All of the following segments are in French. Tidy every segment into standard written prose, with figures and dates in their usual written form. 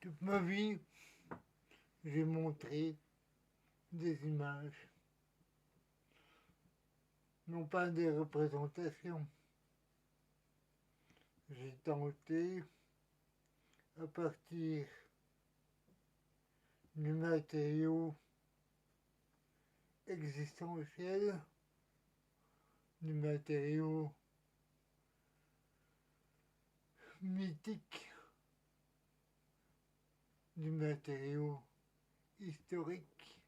Toute ma vie, j'ai montré des images, non pas des représentations. J'ai tenté, à partir du matériau existentiel, du matériau mythique, du matériau historique,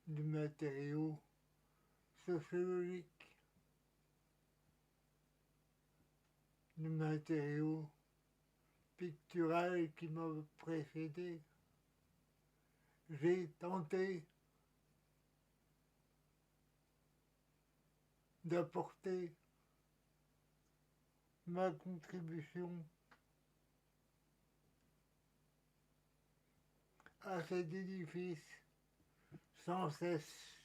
du matériau sociologique, du matériau pictural qui m'a précédé. J'ai tenté d'apporter ma contribution à cet édifice sans cesse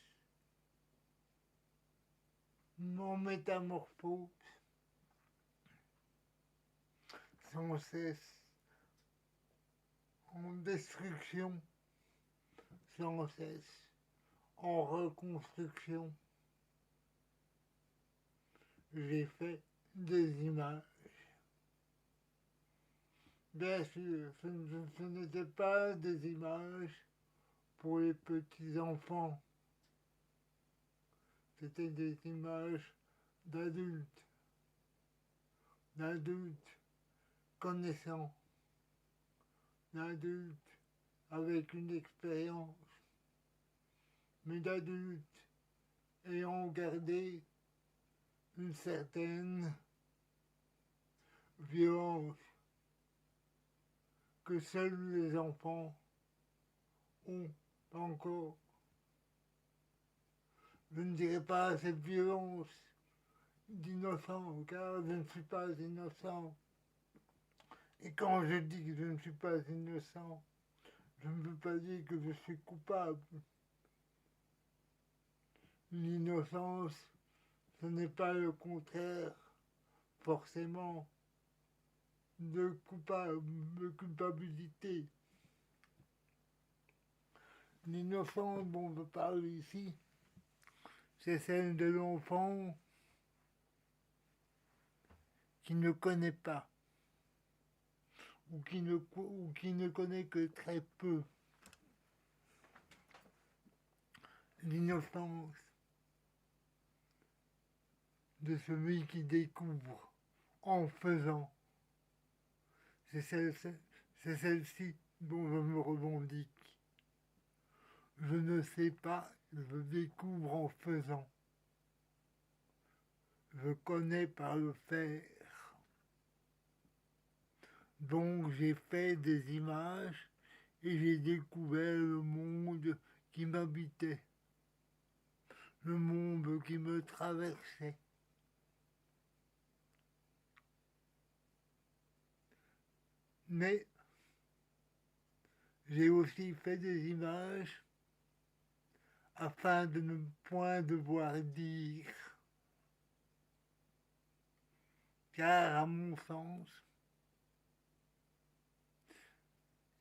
en métamorphose, sans cesse en destruction, sans cesse en reconstruction. J'ai fait des images. Bien sûr, ce n'étaient pas des images pour les petits-enfants. C'était des images d'adultes, d'adultes connaissants, d'adultes avec une expérience, mais d'adultes ayant gardé une certaine violence que seuls les enfants ont encore. Je ne dirais pas cette violence d'innocent, car je ne suis pas innocent. Et quand je dis que je ne suis pas innocent, je ne veux pas dire que je suis coupable. L'innocence, ce n'est pas le contraire, forcément, de culpabilité. L'innocence dont je parle ici, c'est celle de l'enfant qui ne connaît pas, ou qui ne connaît que très peu. L'innocence de celui qui découvre en faisant. C'est celle-ci dont je me revendique. Je ne sais pas, je découvre en faisant. Je connais par le faire. Donc j'ai fait des images et j'ai découvert le monde qui m'habitait, le monde qui me traversait. Mais j'ai aussi fait des images afin de ne point devoir dire, car à mon sens,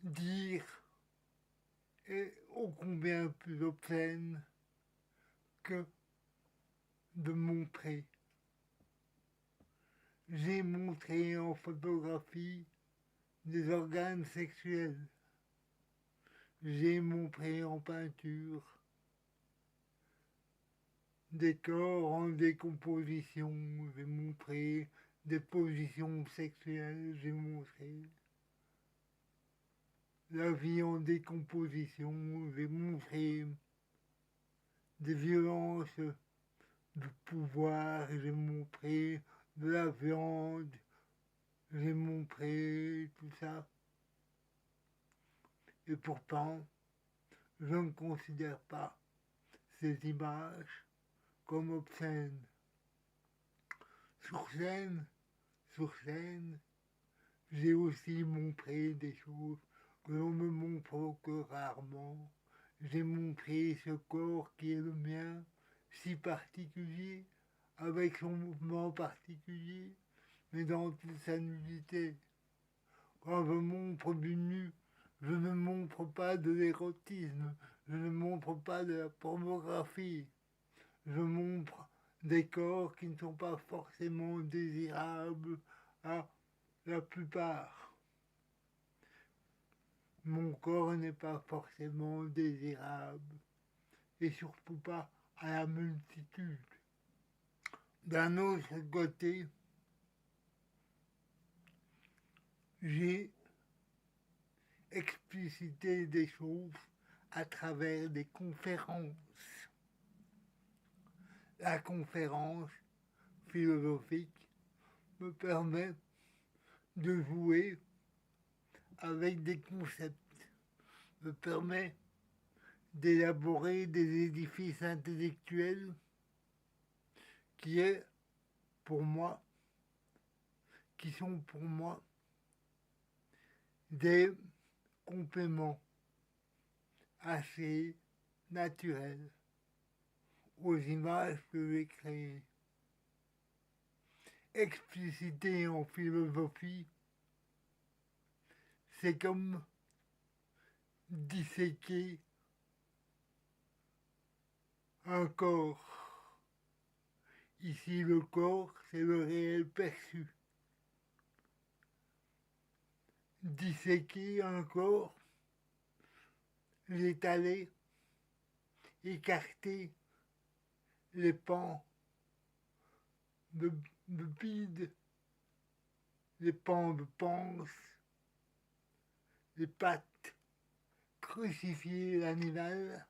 dire est ô combien plus obscène que de montrer. J'ai montré en photographie des organes sexuels. J'ai montré en peinture des corps en décomposition. J'ai montré des positions sexuelles. J'ai montré la vie en décomposition. J'ai montré des violences de pouvoir. J'ai montré de la viande. J'ai montré tout ça. Et pourtant, je ne considère pas ces images comme obscènes. Sur scène, sur scène, j'ai aussi montré des choses que l'on me montre que rarement. J'ai montré ce corps qui est le mien, si particulier, avec son mouvement particulier, mais dans toute sa nudité. Quand je montre du nu, je ne montre pas de l'érotisme, je ne montre pas de la pornographie, je montre des corps qui ne sont pas forcément désirables à la plupart. Mon corps n'est pas forcément désirable, et surtout pas à la multitude. D'un autre côté, j'ai explicité des choses à travers des conférences. La conférence philosophique me permet de jouer avec des concepts, me permet d'élaborer des édifices intellectuels qui sont pour moi des compléments assez naturels aux images que j'ai créées. Expliciter en philosophie, c'est comme disséquer un corps. Ici, le corps, c'est le réel perçu. Disséquer un corps, l'étaler, écarter les pans de bide, les pans de panse, les pattes, crucifier l'animal,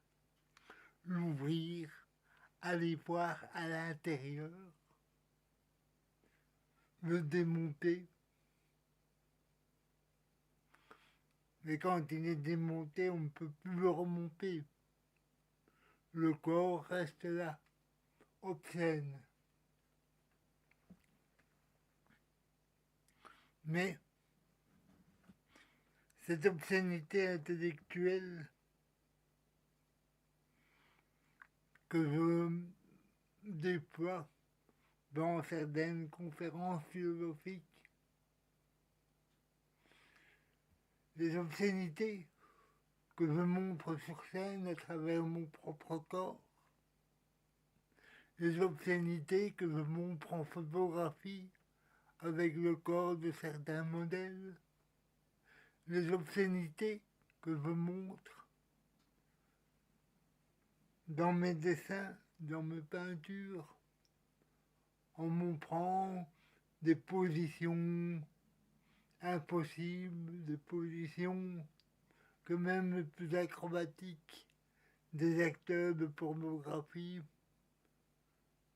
l'ouvrir, aller voir à l'intérieur, le démonter. Mais quand il est démonté, on ne peut plus le remonter. Le corps reste là, obscène. Mais cette obscénité intellectuelle que je déploie dans certaines conférences philosophiques, les obscénités que je montre sur scène à travers mon propre corps, les obscénités que je montre en photographie avec le corps de certains modèles, les obscénités que je montre dans mes dessins, dans mes peintures, en montrant des positions impossibles, des positions que même les plus acrobatiques des acteurs de pornographie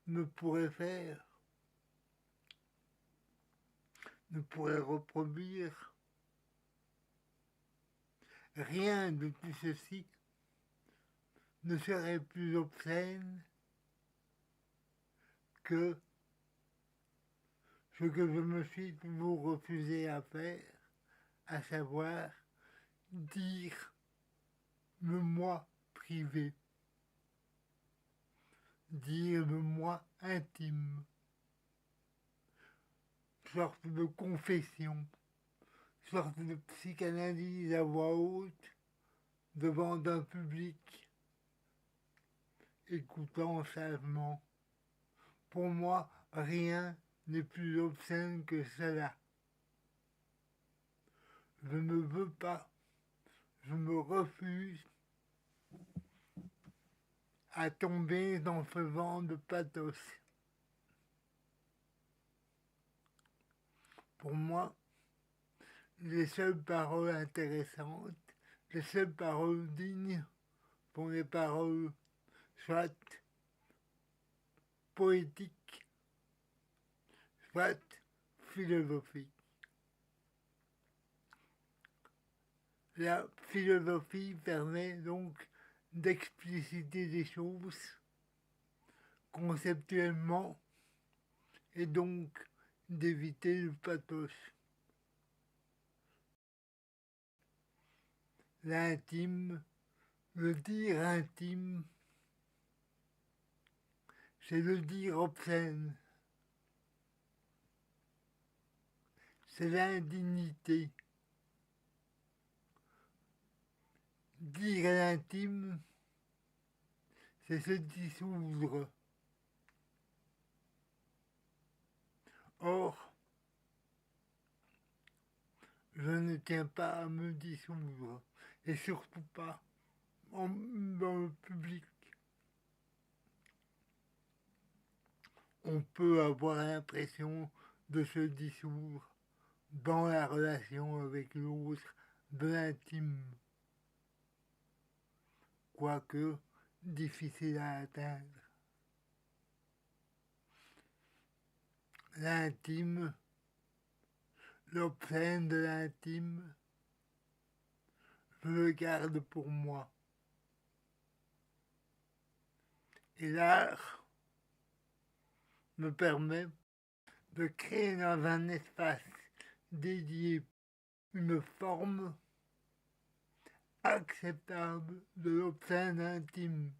ne pourraient faire, ne pourraient reproduire. Rien de tout ceci ne serait plus obscène que ce que je me suis toujours refusé à faire, à savoir dire le moi privé, dire le moi intime, sorte de confession, sorte de psychanalyse à voix haute devant un public écoutant sagement. Pour moi, rien n'est plus obscène que cela. Je ne veux pas, je me refuse à tomber dans ce vent de pathos. Pour moi, les seules paroles intéressantes, les seules paroles dignes sont les paroles soit poétiques, soit philosophiques. La philosophie permet donc d'expliciter des choses conceptuellement et donc d'éviter le pathos. L'intime, le dire intime, c'est le dire obscène. c'est l'indignité. Dire l'intime, c'est se dissoudre. Or, je ne tiens pas à me dissoudre, et surtout pas dans le public. On peut avoir l'impression de se dissoudre dans la relation avec l'autre, de l'intime, quoique difficile à atteindre. L'intime, l'obscène de l'intime, je le garde pour moi. Et l'art me permet de créer dans un espace dédié une forme acceptable de l'obscène intime.